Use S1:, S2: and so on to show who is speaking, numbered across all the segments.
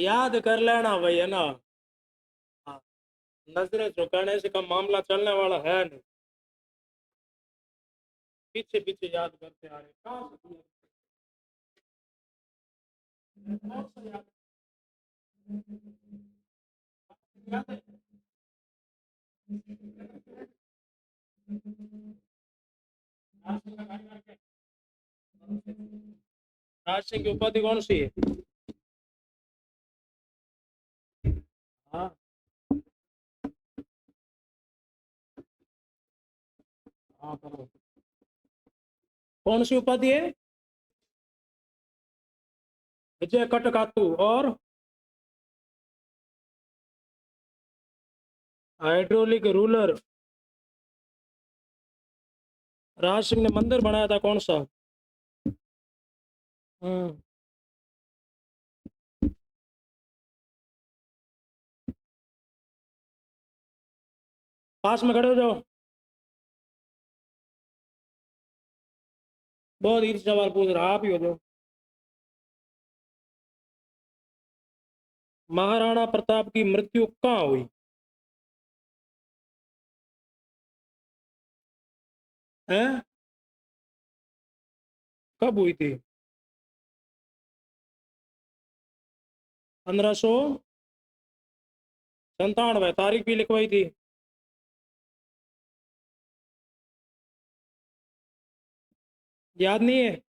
S1: याद कर लेना भाई, है ना। हाँ, नजरें झुकाने से कम मामला चलने वाला है नहीं। पीछे पीछे याद करते आ रहे, कहाँ से कौन सा याद है? राज सिंह की उपाधि कौन सी है? हाँ हाँ, करो। कौन सी उपाधि है? विजय कटकातु और हाइड्रोलिक रूलर। राज सिंह ने मंदिर बनाया था कौन सा? हम्म। पास में खड़े हो जाओ। बहुत इजी सवाल पूछ रहा, आप ही हो जाओ। महाराणा प्रताप की मृत्यु कहाँ हुई? है? कब हुई थी? 1597। तारीख भी लिखवाई थी। याद नहीं है?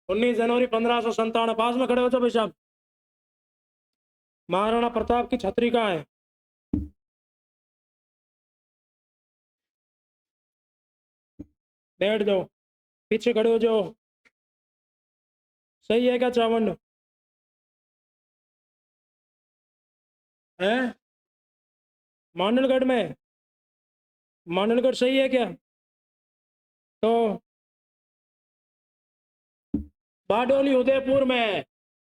S1: 19 जनवरी 1597। पास में खड़े हो जाओ भाई साहब। महाराणा प्रताप की छतरी कहाँ है? बैठ जाओ। पीछे खड़े हो जाओ। सही है क्या चावंड? है? मानलगढ़ में? मानलगढ़ सही है क्या? तो बारडोली उदयपुर में है।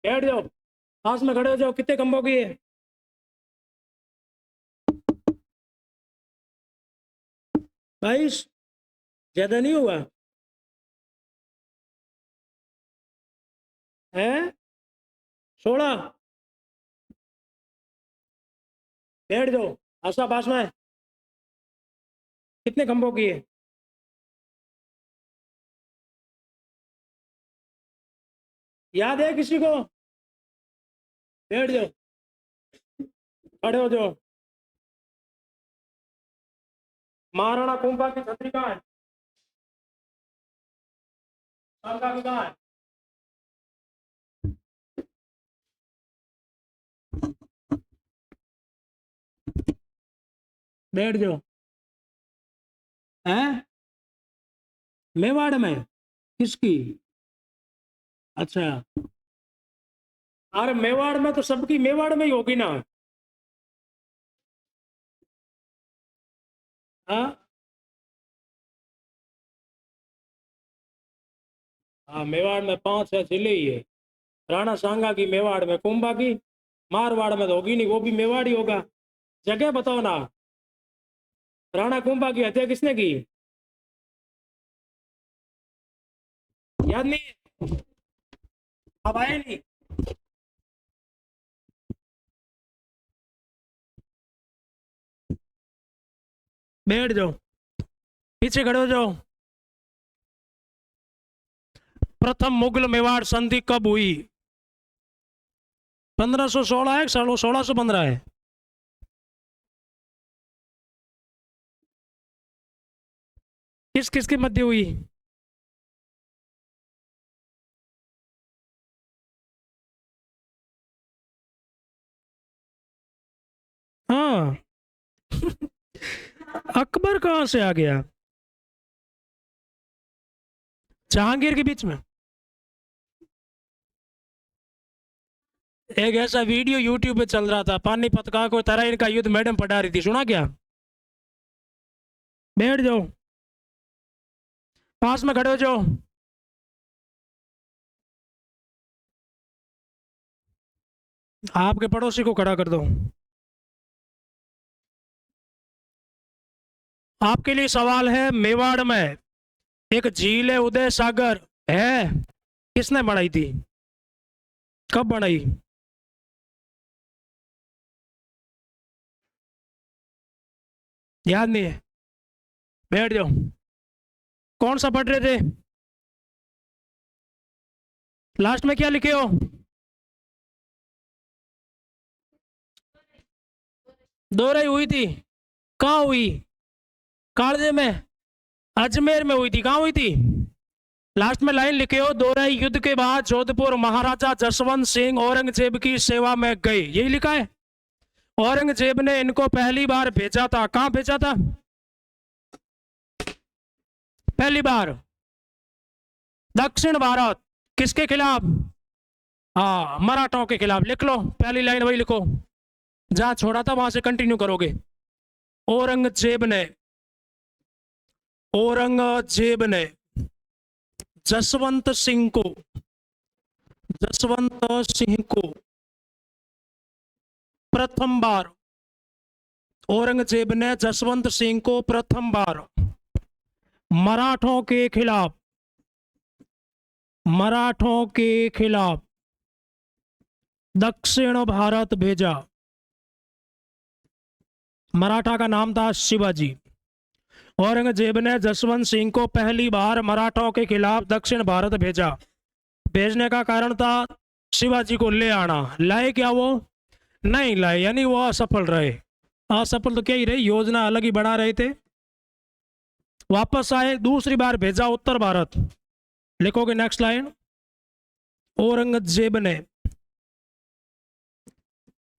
S1: बैठ जाओ। पास में खड़े हो जाओ। कितने खंभों की है? 22। ज्यादा नहीं हुआ? है? 16। बैठ जाओ। आशा पास में है। कितने खंभों की है? याद है किसी को? बैठ जाओ। खड़े हो जाओ। महाराणा कुंभा की छतरी कहाँ है? शांता की कहाँ है? बैठ जाओ। है? मेवाड़ में? किसकी? अच्छा। अरे मेवाड़ में तो सबकी मेवाड़ में ही होगी ना। हाँ हाँ, मेवाड़ में 5 है जिले ही है। राणा सांगा की मेवाड़ में, कुंभा की मारवाड़ में तो होगी नहीं, वो भी मेवाड़ ही होगा। जगह बताओ ना। राणा कुंभा की हत्या किसने की? याद नहीं है? अब आए नहीं? बैठ जाओ। पीछे खड़े हो जाओ। प्रथम मुगल मेवाड़ संधि कब हुई? 1516 है, 1615 है? किस किस के मध्य हुई? हाँ। अकबर कहाँ से आ गया? जहांगीर के बीच में? एक ऐसा वीडियो यूट्यूब पे चल रहा था, पानीपत का कोई तराइन का युद्ध मैडम पढ़ा रही थी, सुना क्या? बैठ जाओ। पास में खड़े हो जाओ। आपके पड़ोसी को खड़ा कर दो। आपके लिए सवाल है, मेवाड़ में एक झील है उदय सागर, है? किसने बनाई थी? कब बनाई? याद नहीं है? बैठ जाओ। कौन सा पढ़ रहे थे? लास्ट में क्या लिखे हो? दोहराई हुई थी? कहाँ हुई? कालजे में? अजमेर में हुई थी? कहाँ हुई थी? लास्ट में लाइन लिखे हो, दोहराई युद्ध के बाद जोधपुर महाराजा जसवंत सिंह औरंगजेब की सेवा में गए, यही लिखा है। औरंगजेब ने इनको पहली बार भेजा था, कहां भेजा था पहली बार? दक्षिण भारत। किसके खिलाफ? हाँ, मराठों के खिलाफ। लिख लो, पहली लाइन वही लिखो, जहां छोड़ा था वहां से कंटिन्यू करोगे। औरंगजेब ने औरंगजेब ने जसवंत सिंह को जसवंत सिंह को प्रथम बार औरंगजेब ने जसवंत सिंह को प्रथम बार मराठों के खिलाफ दक्षिण भारत भेजा। मराठा का नाम था शिवाजी। औरंगजेब ने जसवंत सिंह को पहली बार मराठों के खिलाफ दक्षिण भारत भेजा। भेजने का कारण था शिवाजी को ले आना। लाए क्या वो? नहीं लाए, यानी वो असफल रहे। असफल तो क्या ही रहे, योजना अलग ही बना रहे थे। वापस आए, दूसरी बार भेजा उत्तर भारत। लिखोगे नेक्स्ट लाइन, औरंगजेब ने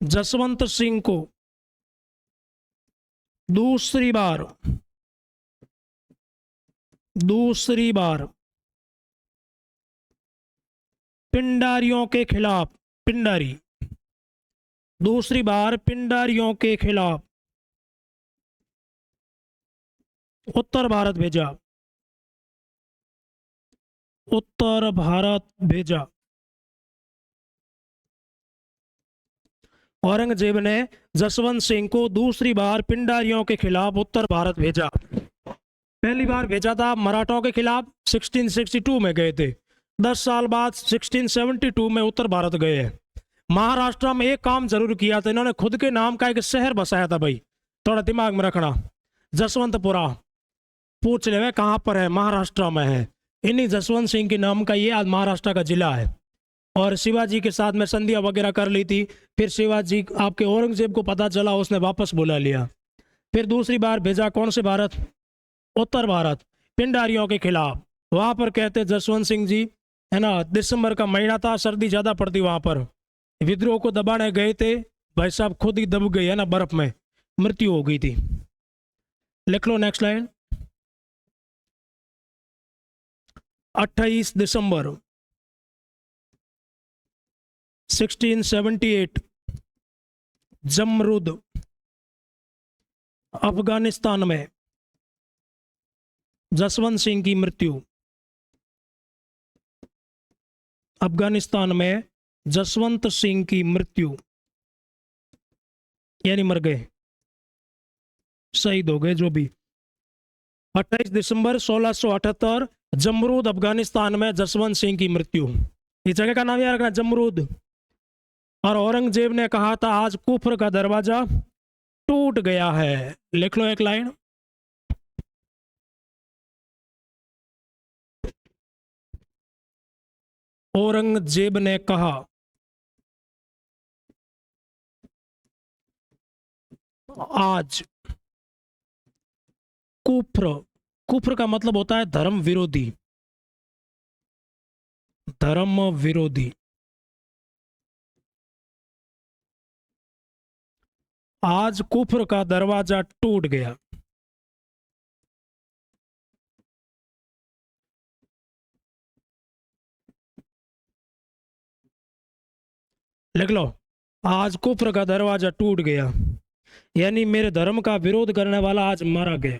S1: जसवंत सिंह को दूसरी बार पिंडारियों के खिलाफ दूसरी बार पिंडारियों के खिलाफ उत्तर भारत भेजा। औरंगजेब ने जसवंत सिंह को दूसरी बार पिंडारियों के खिलाफ उत्तर भारत भेजा। पहली बार भेजा था मराठों के खिलाफ, 1662 में गए थे। 10 साल बाद 1672 में उत्तर भारत गए हैं। महाराष्ट्र में एक काम जरूर किया था, इन्होंने खुद के नाम का एक शहर बसाया था भाई, थोड़ा दिमाग में रखना। जसवंतपुरा। पूछ ले कहाँ पर है? महाराष्ट्र में है। इन्हीं जसवंत सिंह के नाम का ये आज महाराष्ट्र का जिला है। और शिवाजी के साथ में संधियां वगैरह कर ली थी। फिर शिवाजी, आपके औरंगजेब को पता चला, उसने वापस बुला लिया। फिर दूसरी बार भेजा, कौन से भारत? उत्तर भारत, पिंडारियों के खिलाफ। वहां पर कहते जसवंत सिंह जी, है ना, दिसंबर का महीना था, सर्दी ज्यादा पड़ती वहां पर, विद्रोह को दबाने गए थे, भाई साहब खुद ही दब गए, है ना, बर्फ में मृत्यु हो गई थी। लिख लो नेक्स्ट लाइन, 28 दिसंबर 1678 जमरुद, अफगानिस्तान में जसवंत सिंह की मृत्यु। अफगानिस्तान में जसवंत सिंह की मृत्यु, यानी मर गए, शहीद हो गए, जो भी। 28 दिसंबर 1678 जमरूद, अफगानिस्तान में जसवंत सिंह की मृत्यु। इस जगह का नाम याद रखना, जमरूद। और औरंगजेब ने कहा था आज कुफर का दरवाजा टूट गया है। लिख लो एक लाइन, औरंगजेब ने कहा आज कुफ्र का मतलब होता है धर्म विरोधी। आज कुफ्र का दरवाजा टूट गया। लिख लो, आज कुफ्र का दरवाजा टूट गया, यानी मेरे धर्म का विरोध करने वाला आज मारा गया।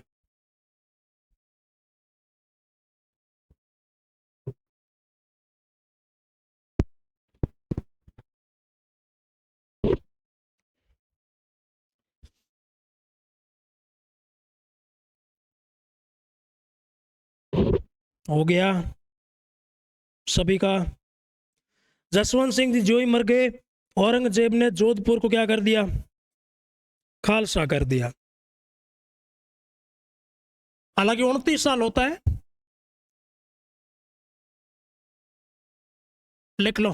S1: हो गया सभी का? जसवंत सिंह जी जो ही मर गए, औरंगजेब ने जोधपुर को क्या कर दिया? खालसा कर दिया। हालांकि 29 साल होता है, लिख लो,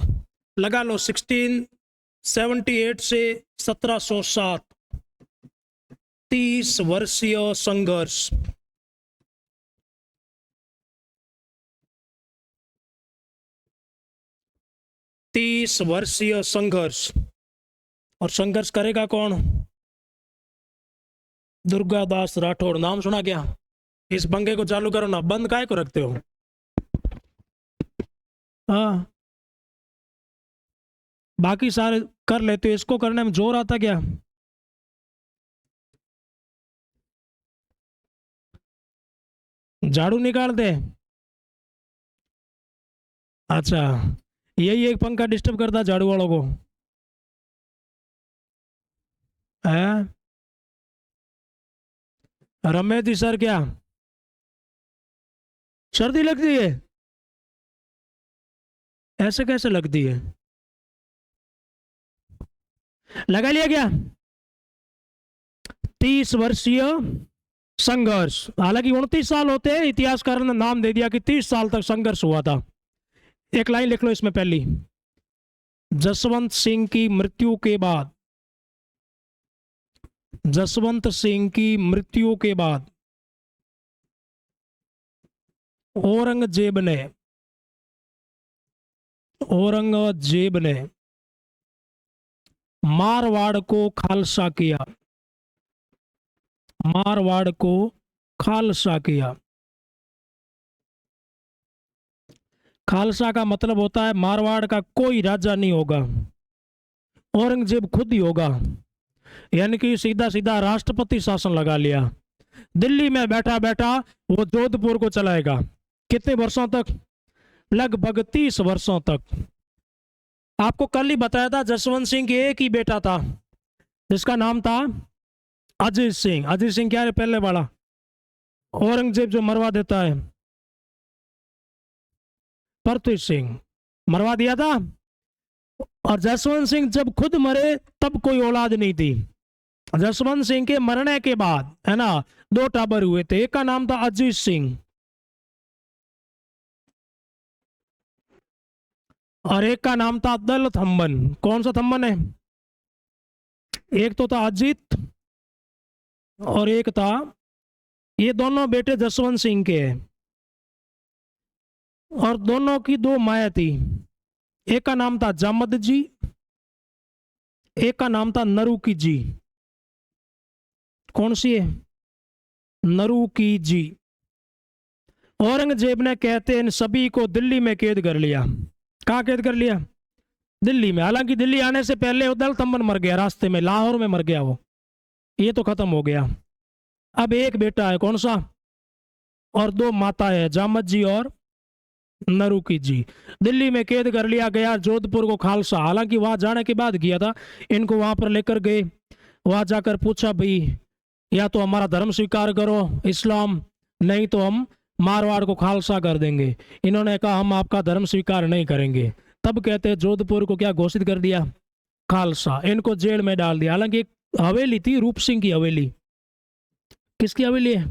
S1: लगा लो 1678 से 1707, 30 वर्षीय संघर्ष। तीस वर्षीय संघर्ष। और संघर्ष करेगा कौन? दुर्गादास राठौड़। नाम सुना क्या? इस पंखे को चालू करो ना, बंद काहे को रखते हो? हाँ, बाकी सारे कर लेते हो, इसको करने में जोर आता क्या? झाड़ू निकाल दे। अच्छा, यही एक पंखा डिस्टर्ब करता है झाड़ू वालों को है? रमेश जी सर, क्या सर्दी लगती है? ऐसे कैसे लगती है? लगा लिया क्या? 30 वर्षीय संघर्ष। हालांकि 29 साल होते हैं, इतिहासकार ने नाम दे दिया कि 30 साल तक संघर्ष हुआ था। एक लाइन लिख लो इसमें पहली, जसवंत सिंह की मृत्यु के बाद, जसवंत सिंह की मृत्यु के बाद औरंगजेब ने, औरंगजेब ने मारवाड़ को खालसा किया, मारवाड़ को खालसा किया। खालसा का मतलब होता है मारवाड़ का कोई राजा नहीं होगा, औरंगजेब खुद ही होगा। यानी कि सीधा सीधा राष्ट्रपति शासन लगा लिया। दिल्ली में बैठा बैठा वो जोधपुर को चलाएगा। कितने वर्षों तक? लगभग 30 वर्षों तक। आपको कल ही बताया था, जसवंत सिंह के एक ही बेटा था जिसका नाम था अजीत सिंह। अजीत सिंह क्या है? पहले वाला औरंगजेब जो मरवा देता है, पृथ्वी सिंह मरवा दिया था। और जसवंत सिंह जब खुद मरे तब कोई औलाद नहीं थी। जसवंत सिंह के मरने के बाद है ना, दो टाबर हुए थे। एक का नाम था अजीत सिंह और एक का नाम था दल थम्बन। कौन सा थम्बन है? एक तो था अजीत और एक था, ये दोनों बेटे जसवंत सिंह के हैं और दोनों की दो माया थी। एक का नाम था जामद जी, एक का नाम था नरुकी जी। कौन सी है? नरुकी जी। औरंगजेब ने कहते हैं इन सभी को दिल्ली में कैद कर लिया। कहाँ कैद कर लिया? दिल्ली में। हालांकि दिल्ली आने से पहले वो दल तम्बन मर गया रास्ते में, लाहौर में मर गया वो। ये तो खत्म हो गया। अब एक बेटा है, कौन सा? और दो माता है, जामद जी और नरुकी जी। दिल्ली में कैद कर लिया गया, जोधपुर को खालसा। हालांकि वहां जाने के बाद किया था, इनको वहां पर लेकर गए। वहां जाकर पूछा भाई, या तो हमारा धर्म स्वीकार करो इस्लाम, नहीं तो हम मारवाड़ को खालसा कर देंगे। इन्होंने कहा हम आपका धर्म स्वीकार नहीं करेंगे। तब कहते हैं जोधपुर को क्या घोषित कर दिया? खालसा। इनको जेल में डाल दिया। हालांकि एक हवेली थी, रूप सिंह की हवेली। किसकी हवेली है?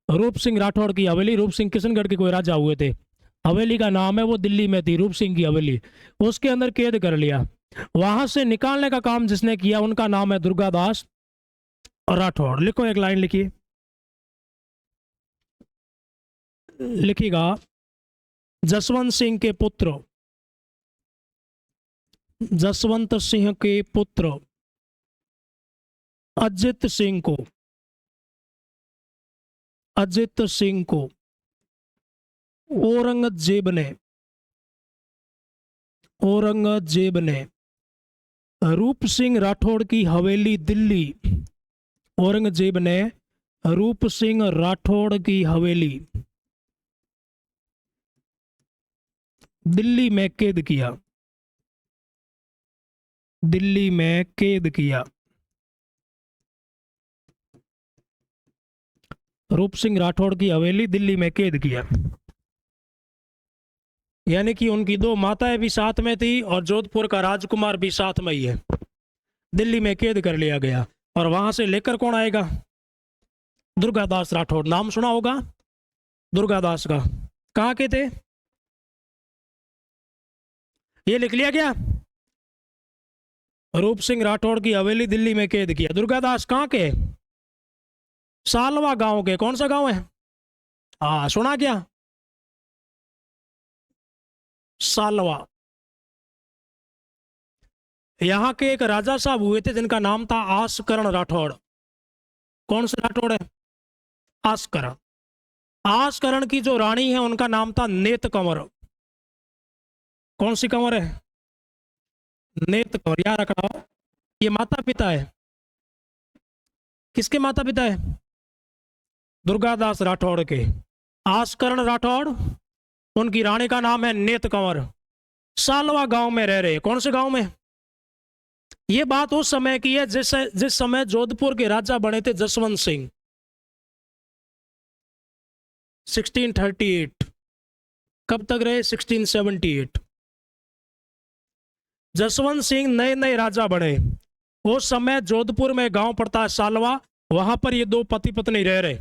S1: रूप सिंह राठौड़ की हवेली। रूप सिंह किशनगढ़ के कोई राजा हुए थे। हवेली का नाम है, वो दिल्ली में थी, रूप सिंह की हवेली। उसके अंदर कैद कर लिया। वहां से निकालने का काम जिसने किया उनका नाम है दुर्गादास राठौड़। लिखो, एक लाइन लिखिए, लिखिएगा, जसवंत सिंह के पुत्र, जसवंत सिंह के पुत्र अजित सिंह को, अजित सिंह को औरंगजेब ने, औरंगजेब ने रूप सिंह राठौड़ की हवेली दिल्ली, औरंगजेब ने रूप सिंह राठौड़ की हवेली दिल्ली में कैद किया, दिल्ली में कैद किया। रूप सिंह राठौड़ की हवेली दिल्ली में कैद किया। यानी कि उनकी दो माताएं भी साथ में थी और जोधपुर का राजकुमार भी साथ में ही है। दिल्ली में कैद कर लिया गया और वहां से लेकर कौन आएगा? दुर्गादास राठौड़, नाम सुना होगा दुर्गादास का। कहाँ के थे? ये लिख लिया क्या? रूप सिंह राठौड़ की हवेली दिल्ली में कैद किया। दुर्गादास कहाँ के? सालवा गांव के। कौन सा गांव है? हाँ, सुना क्या? सालवा। यहां के एक राजा साहब हुए थे जिनका नाम था आसकरण राठौड़। कौन से राठौड़ है? आसकरण। आसकरण की जो रानी है उनका नाम था नेत कंवर। कौन सी कंवर है? नेत कंवर, याद रखना। ये माता पिता है, किसके माता पिता है? दुर्गादास राठौड़ के। आसकरण राठौड़, उनकी रानी का नाम है नेत कंवर। सालवा गांव में रह रहे। कौन से गांव में? ये बात उस समय की है जिस समय जोधपुर के राजा बने थे जसवंत सिंह, 1638। कब तक रहे? 1678। जसवंत सिंह नए नए राजा बने। उस समय जोधपुर में गांव पड़ता है सालवा, वहां पर ये दो पति पत्नी रह रहे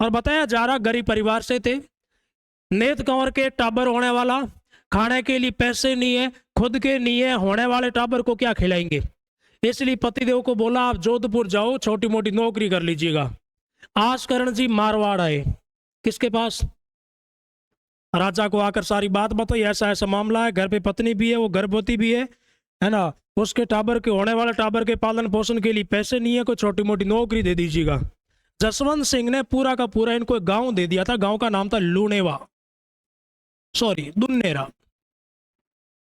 S1: और बताया जा रहा गरीब परिवार से थे। नेत कंवर के टाबर होने वाला, खाने के लिए पैसे नहीं है, खुद के नहीं है, होने वाले टाबर को क्या खिलाएंगे? इसलिए पतिदेव को बोला आप जोधपुर जाओ, छोटी मोटी नौकरी कर लीजिएगा। आसकरण जी मारवाड़ आए। किसके पास? राजा को आकर सारी बात बताई, ऐसा ऐसा मामला है, घर पे पत्नी भी है, वो गर्भवती भी है ना, उसके टाबर के, होने वाले टाबर के पालन पोषण के लिए पैसे नहीं है, कोई छोटी मोटी नौकरी दे दीजिएगा। जसवंत सिंह ने पूरा का पूरा इनको एक गांव दे दिया था। गांव का नाम था लूणेवा, सॉरी दुन्नेरा।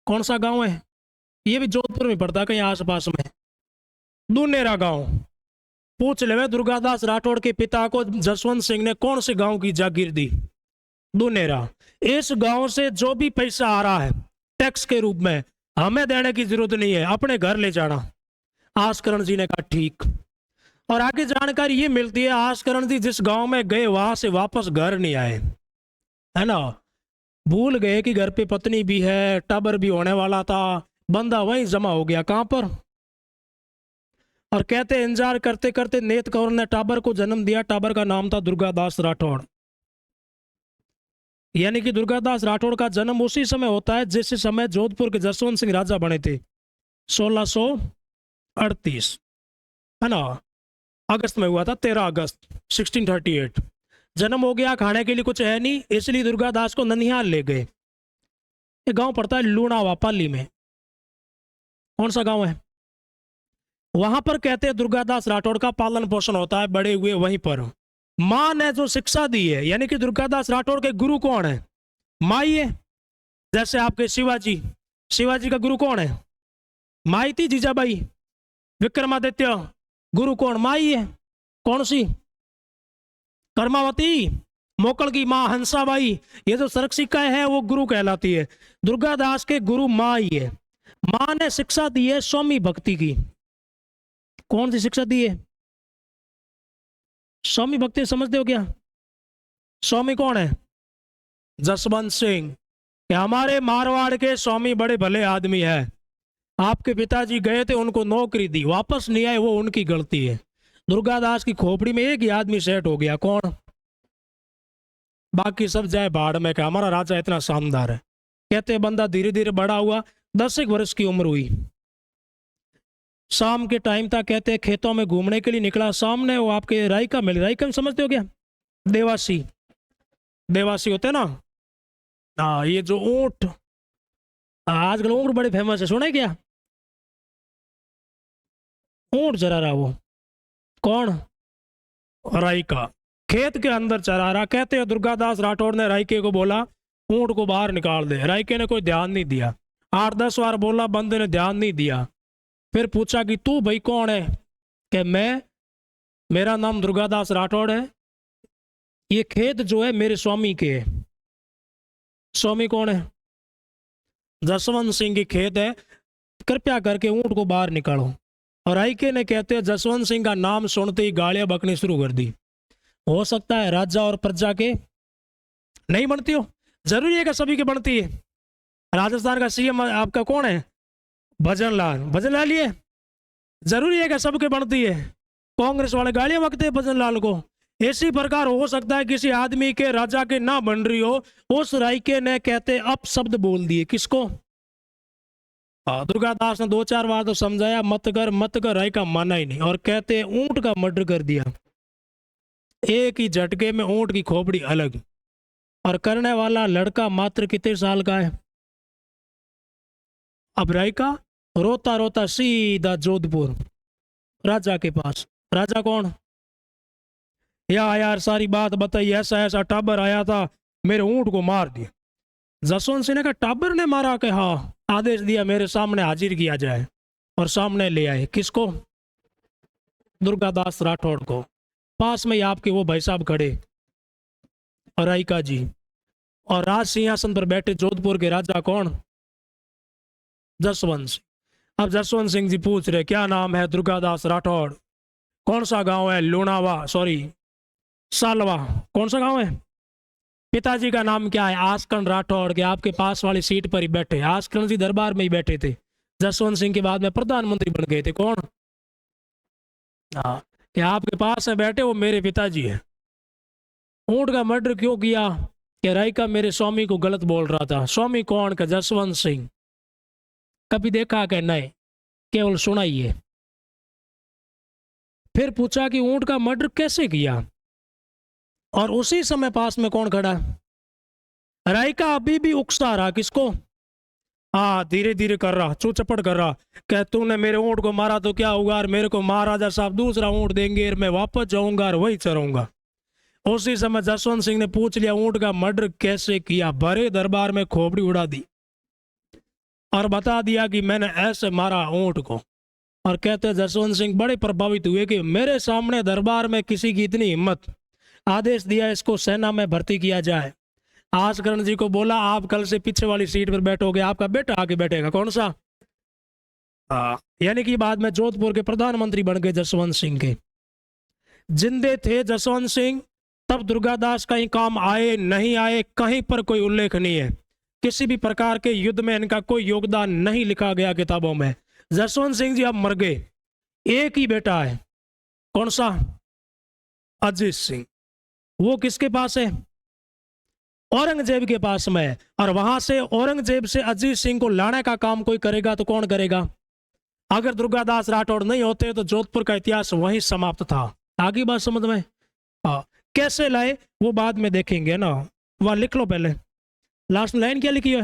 S1: कौन सा गांव है? ये भी जोधपुर में पड़ता है, कहीं आसपास में। दुन्नेरा गांव। पूछ ले दुर्गादास राठौड़ के पिता को जसवंत सिंह ने कौन से गांव की जागीर दी? दुन्नेरा। इस गांव से जो भी पैसा आ रहा है टैक्स के रूप में, हमें देने की जरूरत नहीं है, अपने घर ले जाना। आसकरण जी ने कहा ठीक। और आगे जानकारी ये मिलती है आसकरण जी जिस गांव में गए वहां से वापस घर नहीं आए, है ना। भूल गए कि घर पे पत्नी भी है, टाबर भी होने वाला था, बंदा वहीं जमा हो गया। कहां पर? और कहते इंतजार करते करते नेत कंवर ने टाबर को जन्म दिया। टाबर का नाम था दुर्गादास राठौड़। यानी कि दुर्गादास राठौड़ का जन्म उसी समय होता है जिस समय जोधपुर के जसवंत सिंह राजा बने थे, 1638, है ना। अगस्त में हुआ था, 13 अगस्त 1638 जन्म हो गया। खाने के लिए कुछ है नहीं, इसलिए दुर्गादास को ननिहाल ले गए। ये गांव पड़ता है लूणावा, पाली में। कौन सा गांव है? वहां पर कहते हैं दुर्गादास राठौड़ का पालन पोषण होता है, बड़े हुए वहीं पर। मां ने जो शिक्षा दी है, यानी कि दुर्गादास राठौड़ के गुरु कौन है? माई है। जैसे आपके शिवाजी, शिवाजी का गुरु कौन है? माई थी। जीजाबाई, विक्रमादित्य, गुरु कौन? माई है। कौन सी? कर्मावती, मोकल की मां हंसाबाई। ये जो सरक्षिकाएं हैं वो गुरु कहलाती है। दुर्गादास के गुरु माँ ही है। मां ने शिक्षा दी है स्वामी भक्ति की। कौन सी शिक्षा दी है? स्वामी भक्ति समझते हो क्या? स्वामी कौन है? जसवंत सिंह। कि हमारे मारवाड़ के स्वामी बड़े भले आदमी है, आपके पिताजी गए थे, उनको नौकरी दी, वापस नहीं आए, वो उनकी गलती है। दुर्गादास की खोपड़ी में एक ही आदमी सेट हो गया। कौन? बाकी सब जाए भाड़ में। क्या हमारा राजा इतना शानदार है? कहते बंदा धीरे धीरे बड़ा हुआ, 10 वर्ष की उम्र हुई। शाम के टाइम था, कहते हैं खेतों में घूमने के लिए निकला। सामने वो आपके रायका मिल, रायका समझते हो क्या? देवासी, देवासी होते ना। हाँ, ये जो ऊंट आजकल ऊंट बड़े फेमस है, सुना है क्या? ऊंट चरा रहा वो। कौन? रायका खेत के अंदर चरा रहा। कहते हैं दुर्गादास राठौड़ ने रायके को बोला ऊंट को बाहर निकाल दे। रायके ने कोई ध्यान नहीं दिया। 8-10 बार बोला, बंदे ने ध्यान नहीं दिया। फिर पूछा कि तू भाई कौन है? कि मैं, मेरा नाम दुर्गादास राठौड़ है, ये खेत जो है मेरे स्वामी के है। स्वामी कौन है? जसवंत सिंह की खेत है, कृपया करके ऊंट को बाहर निकालो। और आईके ने, कहते हैं जसवंत सिंह का नाम सुनते ही गालियां बकनी शुरू कर दी। हो सकता है राजा और प्रजा के नहीं बनती हो, जरूरी है कि सभी के बनती है? राजस्थान का सीएम आपका कौन है? भजनलाल। भजनलाल ये जरूरी है कि सबके बनती है? कांग्रेस वाले गालियां बकते हैं भजनलाल को। इसी प्रकार हो सकता है किसी आदमी के राजा के ना बन रही हो, उस रायके ने कहते अप शब्द बोल दिए। किसको? दुर्गादास ने 2-4 बार तो समझाया मत कर मत कर, रायका माना ही नहीं और कहते ऊंट का मर्डर कर दिया। एक ही झटके में ऊंट की खोपड़ी अलग। और करने वाला लड़का मात्र कितने साल का है? अब रायका रोता रोता सीधा जोधपुर राजा के पास। राजा कौन? यार सारी बात बताई, ऐसा ऐसा टाबर आया था, मेरे ऊंट को मार दिया। जसवंत सिंह ने कहा टाबर ने मारा? कि हाँ। आदेश दिया मेरे सामने हाजिर किया जाए और सामने ले आए। किसको? दुर्गादास राठौड़ को। पास में ही आपके वो भाई साहब खड़े और रायका जी, और राज सिंहासन पर बैठे जोधपुर के राजा कौन? जसवंत सिंह। अब जसवंत सिंह जी पूछ रहे क्या नाम है? दुर्गादास राठौड़। कौन सा गांव है? लोनावा, सॉरी सालवा। कौन सा गांव है? पिताजी का नाम क्या है? आसकन राठौड़ के आपके पास वाली सीट पर ही बैठे। आसकन जी दरबार में ही बैठे थे। जसवंत सिंह के बाद में प्रधानमंत्री बन गए थे। कौन? हाँ, कि आपके पास है बैठे वो मेरे पिताजी है। ऊंट का मर्डर क्यों किया? कि रायका मेरे स्वामी को गलत बोल रहा था। स्वामी कौन? का जसवंत सिंह। कभी देखा कि नहीं, केवल सुना ही है। फिर पूछा कि ऊंट का मर्डर कैसे किया? और उसी समय पास में कौन खड़ा? रायका अभी भी उकसा रहा। किसको? हाँ, धीरे धीरे कर रहा, चौचपट कर रहा। कह तूने मेरे ऊंट को मारा तो क्या होगा, और मेरे को महाराजा साहब दूसरा ऊंट देंगे और मैं वापस जाऊंगा और वही चराऊंगा। उसी समय जसवंत सिंह ने पूछ लिया ऊंट का मर्डर कैसे किया। भरे दरबार में खोपड़ी उड़ा दी और बता दिया कि मैंने ऐसे मारा ऊंट को। और कहते जसवंत सिंह बड़े प्रभावित हुए कि मेरे सामने दरबार में किसी की इतनी हिम्मत। आदेश दिया इसको सेना में भर्ती किया जाए। आसकरण जी को बोला आप कल से पीछे वाली सीट पर बैठोगे, आपका बेटा आगे बैठेगा। कौन सा? यानी कि बाद में जोधपुर के प्रधानमंत्री बन गए जसवंत सिंह के। जिंदे थे जसवंत सिंह तब दुर्गादास कहीं काम आए नहीं आए, कहीं पर कोई उल्लेख नहीं है। किसी भी प्रकार के युद्ध में इनका कोई योगदान नहीं लिखा गया किताबों में। जसवंत सिंह जी अब मर गए। एक ही बेटा है। कौन सा? अजीत सिंह। वो किसके पास है? औरंगजेब के पास में है। और वहां से औरंगजेब से अजीत सिंह को लाने का काम कोई करेगा तो कौन करेगा? अगर दुर्गादास राठौड़ नहीं होते तो जोधपुर का इतिहास वहीं समाप्त था। आगे बात समझ में? हाँ, कैसे लाए वो बाद में देखेंगे ना। वहां लिख लो पहले, लास्ट लाइन क्या लिखी है?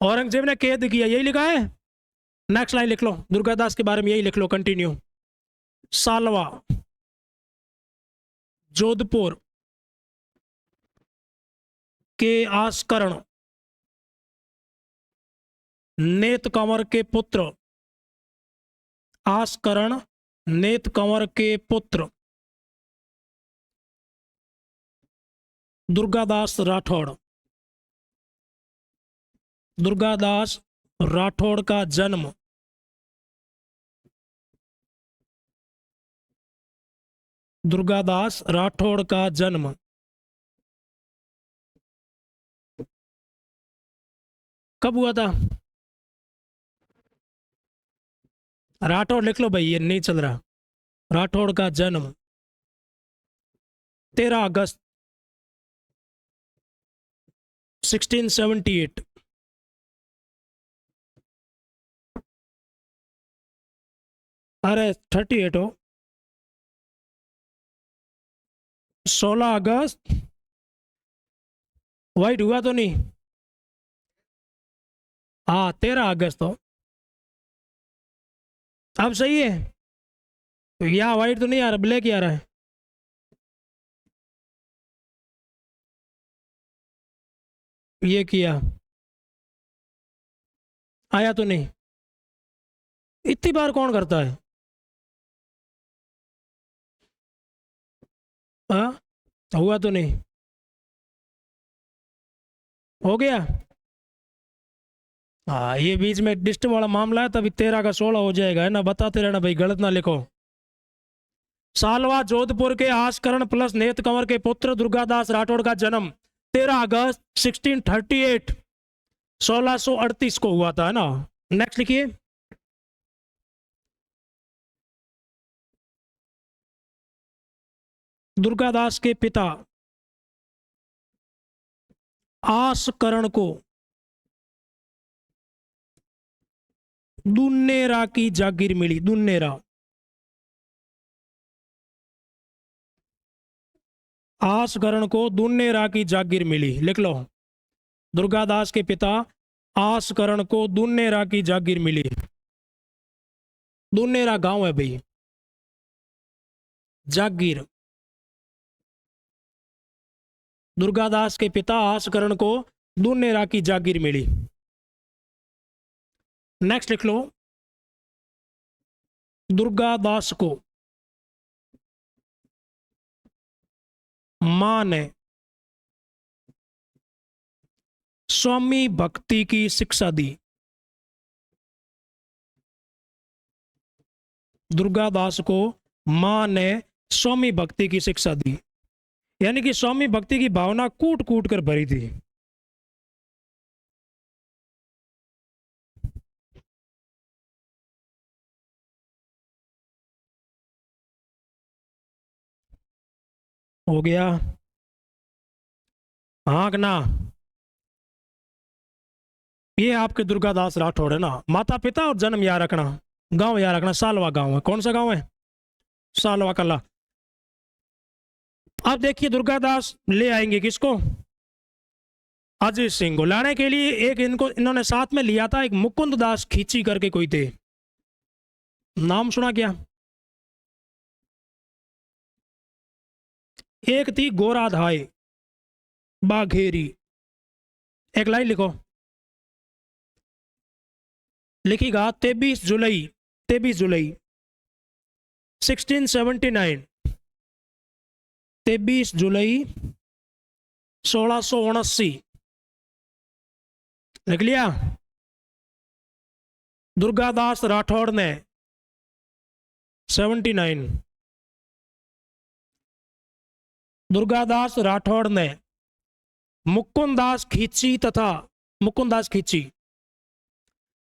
S1: औरंगजेब ने कैद किया, यही लिखा है। नेक्स्ट लाइन लिख लो, दुर्गादास के बारे में यही लिख लो, कंटिन्यू। सालवा, जोधपुर के आस्करण नेत कंवर के पुत्र, आस्करण नेत कंवर के पुत्र दुर्गादास राठौड़। दुर्गादास राठौड़ का जन्म दुर्गादास राठौड़ का जन्म कब हुआ था? राठौड़ लिख लो भाई, ये नहीं चल रहा। राठौड़ का जन्म 13 अगस्त 1678। अरे 38 हो। 16 अगस्त। वाइट हुआ तो नहीं? हाँ 13 अगस्त हो। अब सही है? तो यहाँ वाइट तो नहीं आ रहा, ब्लैक ही आ रहा है। ये किया, आया तो नहीं। इतनी बार कौन करता है? हाँ, हुआ तो नहीं। हो गया। हाँ, ये बीच में डिस्टर्ब वाला मामला है, तभी 13 का 16 हो जाएगा, है ना। बताते रहना भाई, गलत ना लिखो। सालवा जोधपुर के आसकरण प्लस नेत कंवर के पुत्र दुर्गादास राठौड़ का जन्म 13 अगस्त 1638 1638 को हुआ था, है ना। नेक्स्ट लिखिए। दुर्गादास के पिता आसकरण को दुन्नेरा की जागीर मिली। दुन्नेरा, आसकरण को दुन्नेरा की जागीर मिली, लिख लो। दुर्गादास के पिता आसकरण को दुन्नेरा की जागीर मिली। दुन्नेरा गांव है भाई, जागीर। दुर्गादास के पिता आसकरण को दुन्नेरा की जागीर मिली। नेक्स्ट लिख लो। दुर्गादास को मां ने स्वामी भक्ति की शिक्षा दी। दुर्गादास को मां ने स्वामी भक्ति की शिक्षा दी, यानी कि स्वामी भक्ति की भावना कूट कूट कर भरी थी। हो गया? हाँ कि ना? ये आपके दुर्गादास राठौड़ है ना। माता पिता और जन्म याद रखना, गांव याद रखना, सालवा गांव है। कौन सा गांव है? सालवा कला। अब देखिए दुर्गादास ले आएंगे किसको? अजीत सिंह को। लाने के लिए एक इन्होंने साथ में लिया था, एक मुकुंद दास खींची करके कोई थे, नाम सुना क्या? एक थी गोराधाय बाघेरी। एक लाइन लिखो, लिखिएगा 23 जुलाई 1679। 23 जुलाई 1679 लिख लिया। दुर्गादास राठौड़ ने 79। दुर्गादास राठौड़ ने मुकुंदास खींची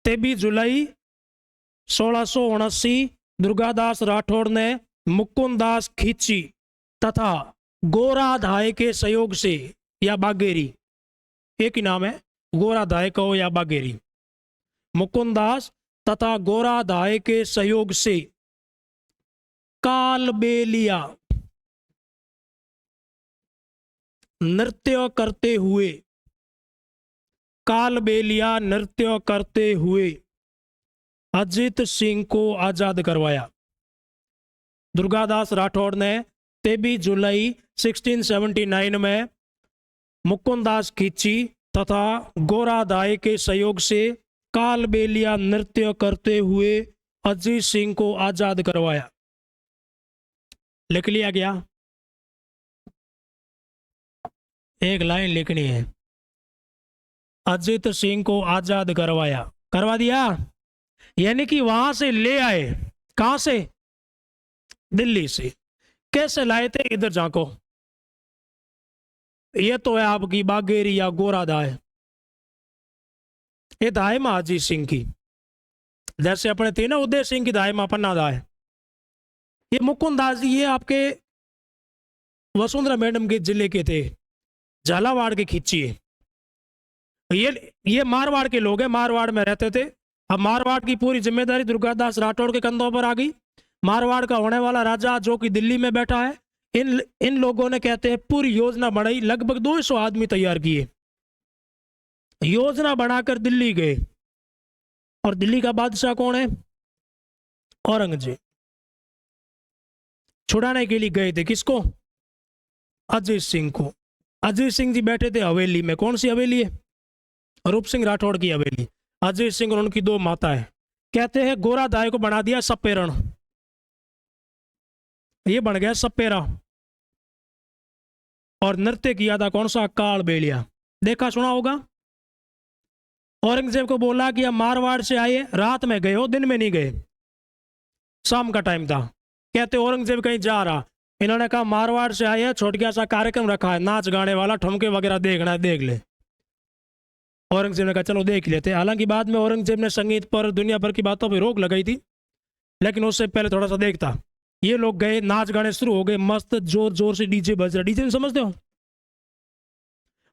S1: 23 जुलाई 1679 दुर्गादास राठौड़ ने मुकुंदास खींची तथा गोराधाय के सहयोग से, या बागेरी, एक ही नाम है, गोराधाय कहो या बागेरी, मुकुंदास तथा गोराधाय के सहयोग से कालबेलिया नृत्य करते हुए अजीत सिंह को आजाद करवाया। दुर्गादास राठौड़ ने 23 जुलाई 1679 में मुकुंदास खींची तथा गोराधाय के सहयोग से कालबेलिया नृत्य करते हुए अजीत सिंह को आजाद करवाया। लिख लिया गया? एक लाइन लिखनी है, अजीत सिंह को आजाद करवा दिया, यानी कि वहां से ले आए। कहां से? दिल्ली से। कैसे लाए थे? इधर झांको, ये तो है आपकी बागेरी या गोराधाय, ये धाय मां अजीत सिंह की, जैसे अपने थे ना उदय सिंह की धाय मां पन्ना धाय। ये मुकुंदास जी ये आपके वसुंधरा मैडम के जिले के थे, झालावाड़ के खींचिए। ये मारवाड़ के लोग हैं, मारवाड़ में रहते थे। अब मारवाड़ की पूरी जिम्मेदारी दुर्गादास राठौड़ के कंधों पर आ गई। मारवाड़ का होने वाला राजा जो कि दिल्ली में बैठा है, इन लोगों ने कहते हैं पूरी योजना बनाई, लगभग 200 आदमी तैयार किए, योजना बनाकर दिल्ली गए। और दिल्ली का बादशाह कौन है? औरंगजेब। छुड़ाने के लिए गए थे किसको? अजीत सिंह को। अजीत सिंह जी बैठे थे हवेली में। कौन सी हवेली है? रूप सिंह राठौड़ की हवेली। अजीत सिंह और उनकी 2 माता है। कहते हैं गोराधाय को बना दिया सपेरण, ये बन गया सपेरा। और नृत्य किया था कौन सा? कालबेलिया। देखा सुना होगा। औरंगजेब को बोला कि अब मारवाड़ से आए, रात में गए हो, दिन में नहीं गए, शाम का टाइम था। कहते औरंगजेब कहीं जा रहा, इन्होंने कहा मारवाड़ से आए हैं, छोटा सा कार्यक्रम रखा है, नाच गाने वाला, ठुमके वगैरह देखना है, देख ले। औरंगजेब ने कहा चलो देख लेते। हालांकि बाद में औरंगजेब ने संगीत पर, दुनिया भर की बातों पर रोक लगाई थी, लेकिन उससे पहले थोड़ा सा देखता। ये लोग गए, नाच गाने शुरू हो गए, मस्त जोर जोर से डीजे बज रहा, डीजे समझते हो,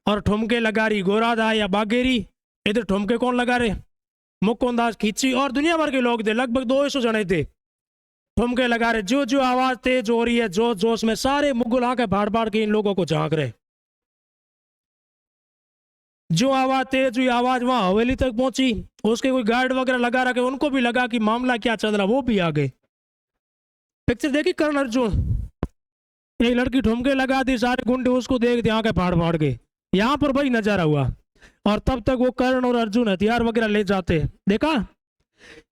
S1: और ठुमके लगा रही गोराधा या बागेरी। इधर ठुमके कौन लगा रहे, मुकुंदास खींची और दुनिया भर के लोग थे, लगभग 200 जने थे, ठुमके लगा रहे। जो जो आवाज तेज हो रही है, जोश जोश में सारे मुगल आके फाड़ फाड़ के इन लोगों को झांक रहे। जो आवाज तेज हुई, आवाज वहां हवेली तक पहुंची, उसके कोई गार्ड वगैरह लगा रखे, उनको भी लगा कि मामला क्या चल रहा, वो भी आ गए। पिक्चर देखी कर्ण अर्जुन, एक लड़की ठुमके लगा दी, सारे गुंडे उसको देखते आके फाड़ फाड़ के, यहाँ पर भाई नजारा हुआ। और तब तक वो कर्ण और अर्जुन हथियार वगैरह ले जाते, देखा।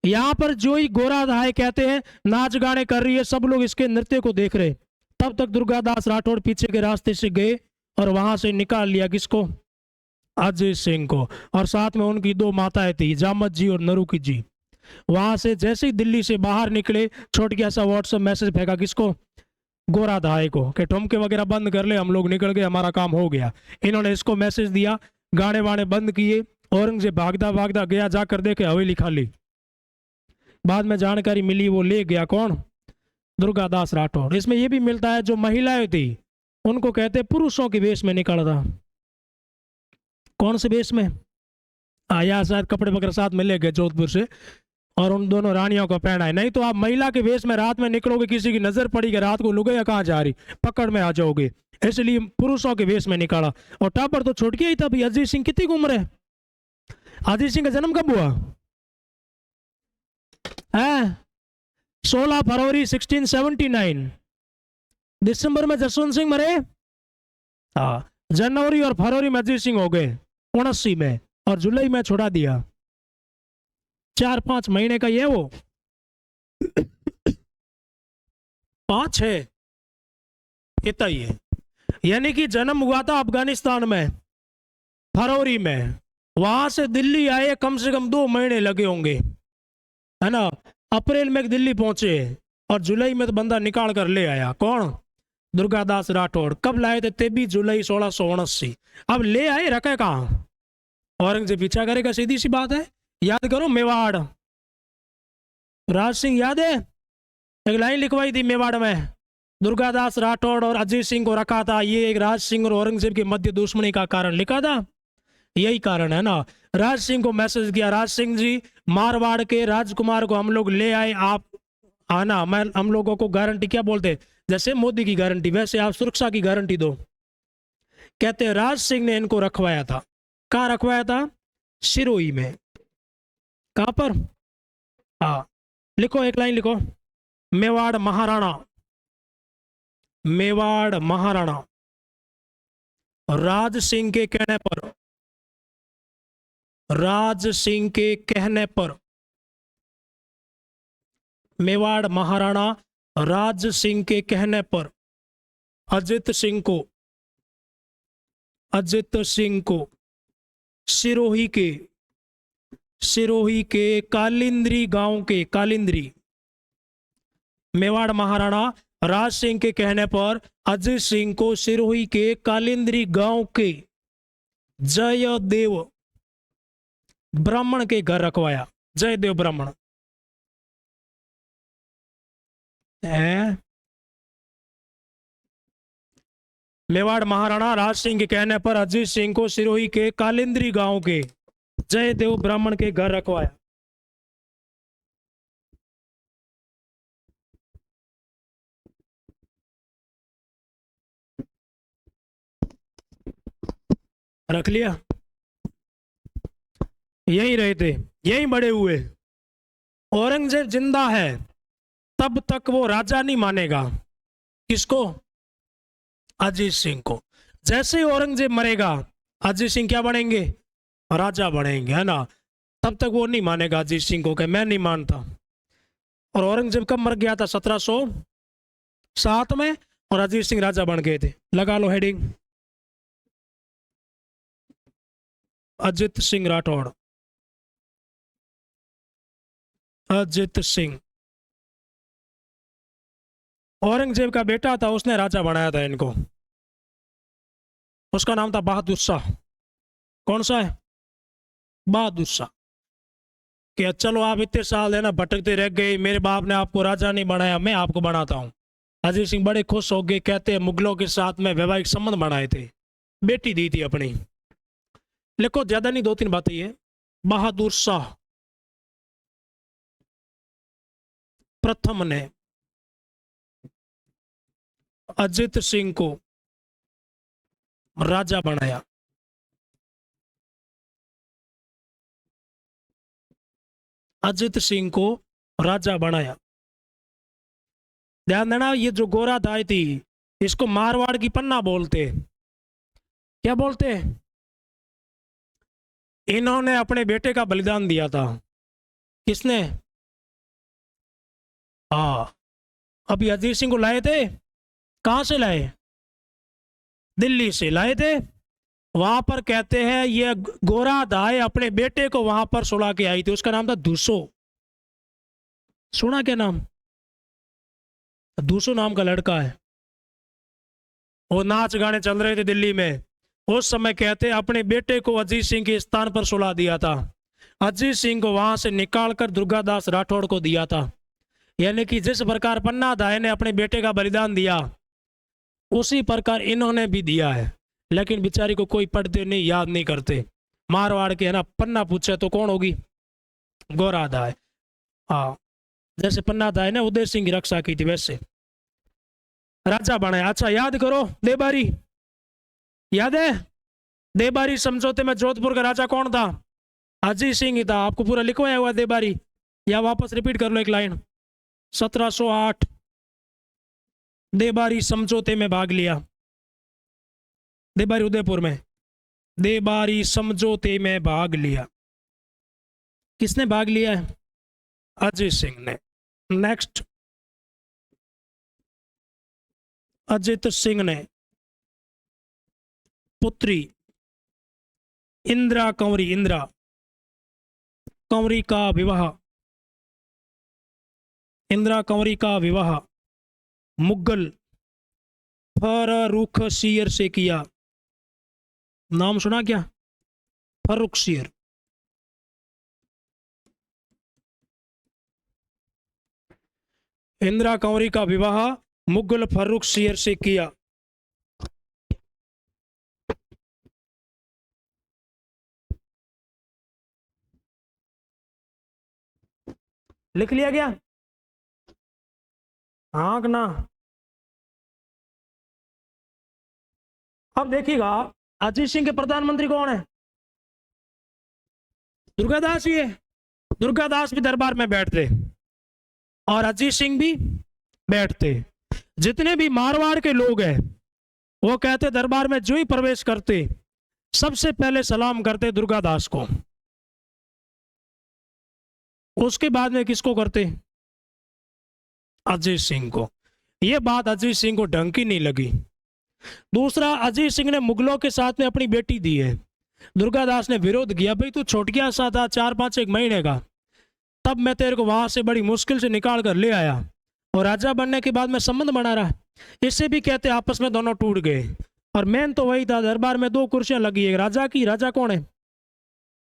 S1: यहाँ पर जो ही गोराधाय कहते हैं नाच गाने कर रही है, सब लोग इसके नृत्य को देख रहे। तब तक दुर्गादास राठौड़ पीछे के रास्ते से गए और वहां से निकाल लिया किसको, अजय सिंह को, और साथ में उनकी 2 माताएं थी, जामत जी और नरुकी जी। वहां से जैसे ही दिल्ली से बाहर निकले, छोटा सा व्हाट्सएप मैसेज फेंका किसको, गोराधाय को, कि ठुमके वगैरह बंद कर ले, हम लोग निकल गए, हमारा काम हो गया। इन्होंने इसको मैसेज दिया, गाने वाने बंद किए। औरंगजेब भागता भागता गया, जाकर देखे हवेली खाली। बाद में जानकारी मिली, वो ले गया कौन, दुर्गादास राठौड़। इसमें यह भी मिलता है जो महिलाएं थी उनको कहते पुरुषों के वेश में निकल रहा। कौन से वेश में, आया शायद कपड़े वगैरह साथ में ले गए जोधपुर से, और उन दोनों रानियों को पहना है। नहीं तो आप महिला के वेश में रात में निकलोगे, किसी की नजर पड़ी कि रात को लुगे या कहाँ जा रही, पकड़ में आ जाओगे, इसलिए पुरुषों के वेश में निकाला। और टापर तो छोड़ के ही था भाई। अजीत सिंह कितनी उम्र है, अजीत सिंह का जन्म कब हुआ है, 16 फरवरी 1679। दिसंबर में जसवंत सिंह मरे, हाँ, जनवरी और फरवरी में अजीत सिंह हो गए 79 में, और जुलाई में छोड़ा दिया। 4-5 महीने का ये वो 5 है, इतना ही है। यानी कि जन्म हुआ था अफगानिस्तान में फरवरी में, वहां से दिल्ली आए कम से कम 2 महीने लगे होंगे, है ना। अप्रैल में दिल्ली पहुंचे और जुलाई में तो बंदा निकाल कर ले आया, कौन, दुर्गादास राठौड़। कब लाए थे, 23 जुलाई 1679। अब ले आए, रखे कहाँ, औरंगजेब पीछा करेगा, सीधी सी बात है। याद करो मेवाड़, राज सिंह याद है, एक लाइन लिखवाई थी मेवाड़ में, दुर्गादास राठौड़ और अजीत सिंह को रखा था, ये एक राज सिंह और औरंगजेब के मध्य दुश्मनी का कारण लिखा था, यही कारण है ना। राज सिंह को मैसेज किया, राज सिंह जी मारवाड़ के राजकुमार को हम लोग ले आए, आप आना, मैं हम लोगों को गारंटी, क्या बोलते, जैसे मोदी की गारंटी वैसे आप सुरक्षा की गारंटी दो। कहते राज सिंह ने इनको रखवाया था, कहाँ रखवाया था, सिरोही में। कहाँ पर, हाँ, लिखो, एक लाइन लिखो, मेवाड़ महाराणा, मेवाड़ महाराणा राज सिंह के कहने पर, राज सिंह के कहने पर, मेवाड़ महाराणा राज सिंह के कहने पर अजित सिंह को, अजित सिंह को सिरोही के, सिरोही के कालिंद्री गांव के, कालिंद्री, मेवाड़ महाराणा राज सिंह के कहने पर अजित सिंह को सिरोही के कालिंद्री गांव के जयदेव ब्राह्मण के घर रखवाया। जयदेव ब्राह्मण है, मेवाड़ महाराणा राज सिंह के कहने पर अजीत सिंह को सिरोही के कालिंद्री गांव के जयदेव ब्राह्मण के घर रखवाया। रख लिया, यहीं रहे थे, यहीं बड़े हुए। औरंगजेब जिंदा है तब तक वो राजा नहीं मानेगा, किसको, अजीत सिंह को। जैसे ही औरंगजेब मरेगा अजीत सिंह क्या बनेंगे, राजा बनेंगे, है ना। तब तक वो नहीं मानेगा अजीत सिंह को, कि मैं नहीं मानता। और औरंगजेब कब मर गया था, 1707 में, और अजीत सिंह राजा बन गए थे। लगा लो हेडिंग, अजित सिंह राठौड़, अजित सिंह। औरंगजेब का बेटा था, उसने राजा बनाया था इनको। उसका नाम था बहादुर शाह। कौन सा है? बहादुर शाह। कि चलो आप इतने साल है ना भटकते रह गए, मेरे बाप ने आपको राजा नहीं बनाया, मैं आपको बनाता हूँ। अजीत सिंह बड़े खुश हो गए, कहते हैं मुगलों के साथ में वैवाहिक संबंध बनाए थे, बेटी दी थी अपनी। लिखो, ज्यादा नहीं, 2-3 बातें ये। बहादुर शाह प्रथम ने अजित सिंह को राजा बनाया। अजित सिंह को राजा बनाया। ध्यान देना, ये जो गोरा दाई थी, इसको मारवाड़ की पन्ना बोलते। क्या बोलते? इन्होंने अपने बेटे का बलिदान दिया था। किसने? हाँ, अभी अजीत सिंह को लाए थे, कहां से लाए? दिल्ली से लाए थे। वहां पर कहते हैं ये गोरा दाई अपने बेटे को वहां पर सुला के आई थी। उसका नाम था दूसो। सुना क्या नाम? दूसो नाम का लड़का है। वो नाच गाने चल रहे थे दिल्ली में, उस समय कहते अपने बेटे को अजीत सिंह के स्थान पर सुला दिया था। अजीत सिंह को वहां से निकालकर दुर्गादास राठौड़ को दिया था। यानी कि जिस प्रकार पन्ना दाई ने अपने बेटे का बलिदान दिया, उसी प्रकार इन्होंने भी दिया है। लेकिन बेचारी को कोई पढ़ते नहीं, याद नहीं करते। मारवाड़ के है ना, पन्ना पूछे तो कौन होगी? गोरा दाई। हाँ, जैसे पन्ना दाई ने उदय सिंह की रक्षा की थी, वैसे राजा बनाया। अच्छा, याद करो, देबारी याद है? देबारी समझौते में जोधपुर का राजा कौन था? अजीत सिंह ही था। आपको पूरा लिखवाया हुआ देबारी, या वापस रिपीट कर लो एक लाइन। 1708 देबारी समझौते में भाग लिया। देबारी उदयपुर में, देबारी समझौते में भाग लिया। किसने भाग लिया है? अजीत सिंह ने। नेक्स्ट, अजित सिंह ने पुत्री इंदिरा कंवरी, इंदिरा कंवरी का विवाह, इंदिरा कंवरी का विवाह मुगल फर्रुखसियर से किया। नाम सुना क्या? फर्रुखसियर। इंदिरा कंवरी का विवाह मुगल फर्रुखसियर से किया। लिख लिया गया? हाँ कि ना? अब देखिएगा, अजीत सिंह के प्रधानमंत्री कौन है? दुर्गादास ही है। दुर्गादास भी दरबार में बैठते और अजीत सिंह भी बैठते। जितने भी मारवाड़ के लोग हैं, वो कहते दरबार में जो ही प्रवेश करते, सबसे पहले सलाम करते दुर्गादास को। उसके बाद में किसको करते? अजीत सिंह को। यह बात अजीत सिंह को ढंग की नहीं लगी। दूसरा, अजीत सिंह ने मुगलों के साथ में अपनी बेटी दी है। दुर्गादास ने विरोध किया, भाई तू छोटकिया सा था, 4-5 महीने का, तब मैं तेरे को वहां से बड़ी मुश्किल से निकाल कर ले आया, और राजा बनने के बाद में संबंध बना रहा। इससे भी कहते आपस में दोनों टूट गए। और मेन तो वही था, दरबार में 2 कुर्सियां लगी है राजा की। राजा कौन है?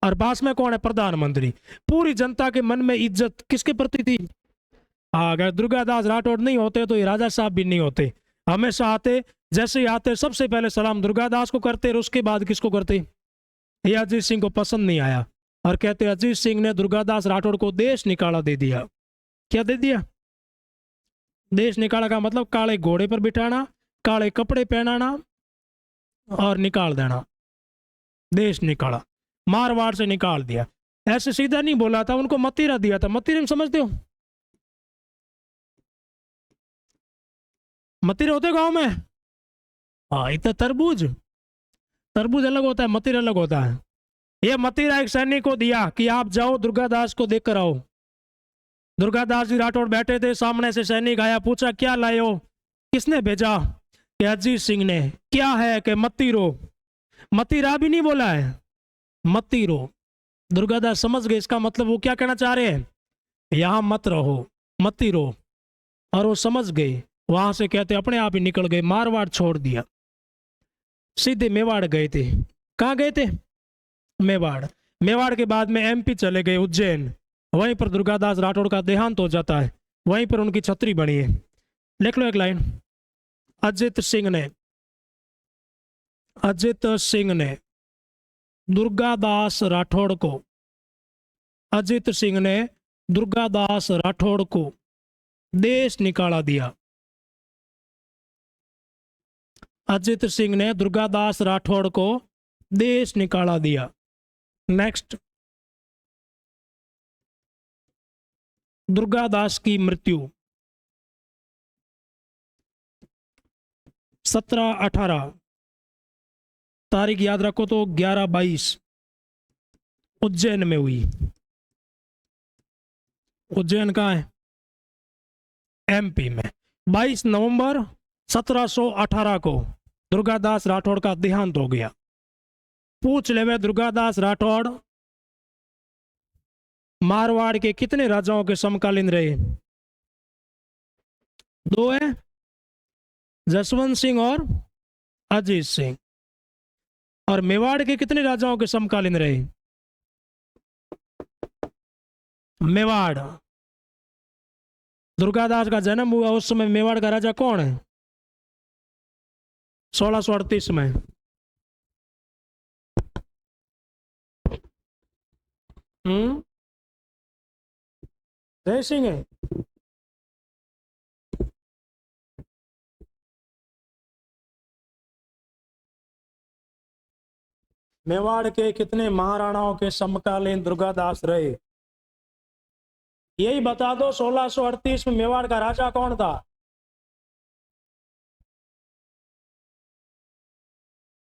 S1: और पास में कौन है? प्रधानमंत्री। पूरी जनता के मन में इज्जत किसके प्रति थी? अगर दुर्गादास राठौड़ नहीं होते तो ये राजा साहब भी नहीं होते। हमेशा आते, जैसे ही आते सबसे पहले सलाम दुर्गादास को करते, और उसके बाद किसको करते? ये अजीत सिंह को पसंद नहीं आया, और कहते अजीत सिंह ने दुर्गादास राठौड़ को देश निकाला दे दिया। क्या दे दिया? देश निकाला का मतलब काले घोड़े पर बिठाना, काले कपड़े पहनाना और निकाल देना। देश निकाला, मारवाड़ से निकाल दिया। ऐसे सीधा नहीं बोला था, उनको मतीरा दिया था। मतीरे में समझते हो? मतीरे होते गांव में? हाँ, इतना तरबूज, तरबूज अलग होता है, मतीरा अलग होता है। ये मतीरा एक सैनिक को दिया कि आप जाओ दुर्गादास को देख कर आओ। दुर्गादास जी राठौड़ बैठे थे, सामने से सैनिक आया, पूछा क्या लाए हो? किसने भेजा? कि अजीत सिंह ने। क्या है? कि मतीरो। मतीरा भी नहीं बोला है, मतीरो। दुर्गादास समझ गए इसका मतलब वो क्या कहना चाह रहे हैं, यहां मत रहो, मतीरो। और वो समझ गए, वहां से कहते अपने आप ही निकल गए, मारवाड़ छोड़ दिया, सीधे मेवाड़ गए थे। कहाँ गए थे? मेवाड़। मेवाड़ के बाद में एमपी चले गए, उज्जैन। वहीं पर दुर्गादास राठौड़ का देहांत हो जाता है, वहीं पर उनकी छतरी बनी है। लिख लो एक लाइन। अजित सिंह ने दुर्गादास राठौड़ को, अजित सिंह ने दुर्गादास राठौड़ को देश निकाला दिया। अजित सिंह ने दुर्गादास राठौड़ को देश निकाला दिया। नेक्स्ट, दुर्गादास की मृत्यु 17-18, तारीख याद रखो तो 11-22 उज्जैन में हुई। उज्जैन कहाँ है? एमपी में। 22 नवंबर 1718 को दुर्गादास राठौड़ का देहांत हो गया। पूछ ले वे दुर्गादास राठौड़ मारवाड़ के कितने राजाओं के समकालीन रहे? 2 है, जसवंत सिंह और अजीत सिंह। और मेवाड़ के कितने राजाओं के समकालीन रहे? मेवाड़। दुर्गादास का जन्म हुआ उस समय मेवाड़ का राजा कौन है? 1638 में। जय सिंह है। मेवाड़ के कितने महाराणाओं के समकालीन दुर्गादास रहे? यही बता दो, 1638 में मेवाड़ का राजा कौन था?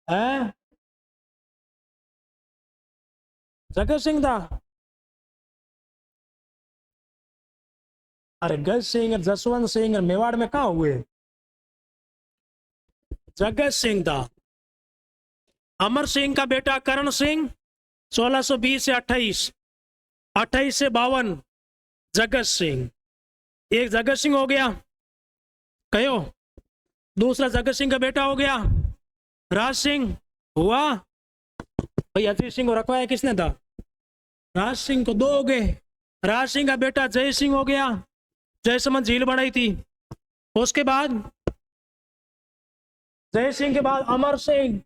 S1: है? जगत सिंह था। अरे गज सिंह, जसवंत सिंह मेवाड़ में कहा हुए? जगत सिंह था। अमर सिंह का बेटा करण सिंह 1620 से 28, 28 से 52 जगत सिंह। एक जगत सिंह हो गया, कहो। दूसरा जगत सिंह का बेटा हो गया राज सिंह, हुआ भाई। अजीत सिंह को रखवाया किसने था? राज सिंह को 2 हो गए। राज सिंह का बेटा जय सिंह हो गया, जयसमंद झील बनाई थी। उसके बाद जय सिंह के बाद अमर सिंह,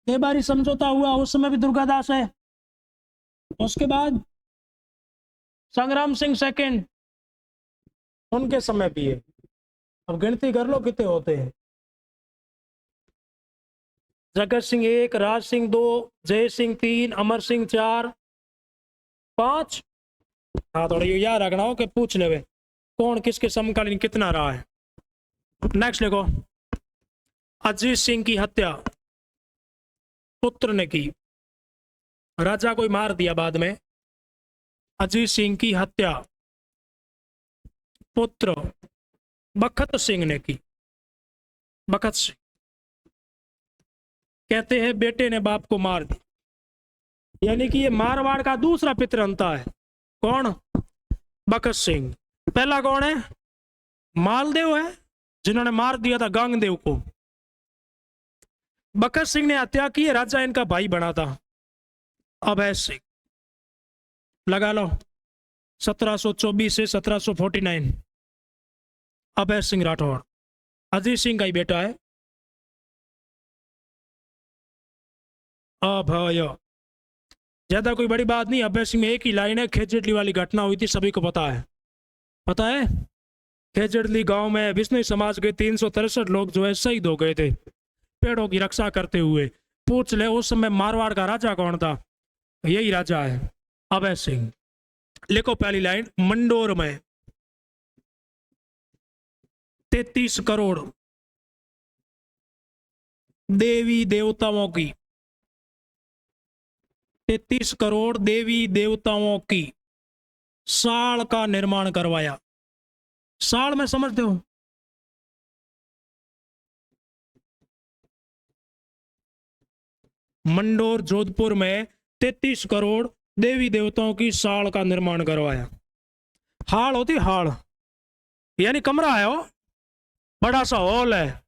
S1: देबारी समझौता हुआ, उस समय भी दुर्गादास है। उसके बाद संग्राम सिंह सेकंड, उनके समय भी है। अब गिनती कर लो कितने होते हैं। जगत सिंह 1, राज सिंह 2, जय सिंह 3, अमर सिंह 4, 5। हाँ, थोड़ा ये याद रखना हो कि पूछ ले कौन किसके समकालीन कितना रहा है। नेक्स्ट देखो, अजीत सिंह की हत्या पुत्र ने की, राजा को मार दिया बाद में। अजीत सिंह की हत्या पुत्र बखत सिंह ने की। बखत सिंह कहते हैं बेटे ने बाप को मार दिया, यानी कि ये मारवाड़ का दूसरा पितरंता है। कौन? बखत सिंह। पहला कौन है? मालदेव है, जिन्होंने मार दिया था गांगदेव को। बखत सिंह ने हत्या की, राजा इनका भाई बना था अभय सिंह। लगा लो 1724 से 1749। अभय सिंह राठौड़ अजीत सिंह का ही बेटा है। अभय, ज्यादा कोई बड़ी बात नहीं। अभय सिंह में एक ही लाइन है, खेजड़ली वाली घटना हुई थी, सभी को पता है। पता है? खेजड़ली गांव में विष्णु समाज के 363 लोग जो है शहीद हो गए थे पेड़ों की रक्षा करते हुए। पूछ ले उस समय मारवाड़ का राजा कौन था? यही राजा है अभय सिंह। लिखो पहली लाइन, मंडोर में 33 करोड़ देवी देवताओं की, 33 करोड़ देवी देवताओं की साल का निर्माण करवाया। साल में समझते हो? मंडोर जोधपुर में 33 करोड़ देवी देवताओं की साल का निर्माण करवाया। हाड़ होती हाड़, यानी कमरा है वो। बड़ा सा हॉल है,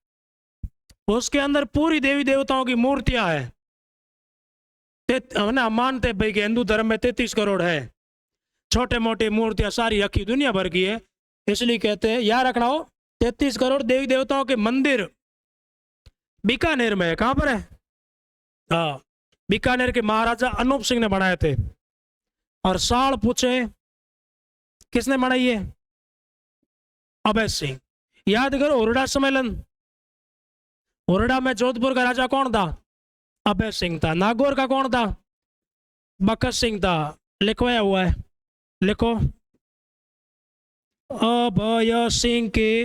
S1: उसके अंदर पूरी देवी देवताओं की मूर्तियां है। ना मानते भाई कि हिंदू धर्म में 33 करोड़ है, छोटे मोटे मूर्तियां सारी रखी दुनिया भर की है, इसलिए कहते हैं याद रखना हो 33 करोड़ देवी देवताओं के मंदिर बीकानेर में है। कहां पर है? हाँ, बीकानेर के महाराजा अनूप सिंह ने बनाए थे। और साल पूछे किसने बनाई है? अभय सिंह। याद करो ओरडा सम्मेलन, ओरडा में जोधपुर का राजा कौन था? अभय सिंह था। नागौर का कौन था? बखत सिंह था। लिखवाया हुआ है, लिखो। अभय सिंह के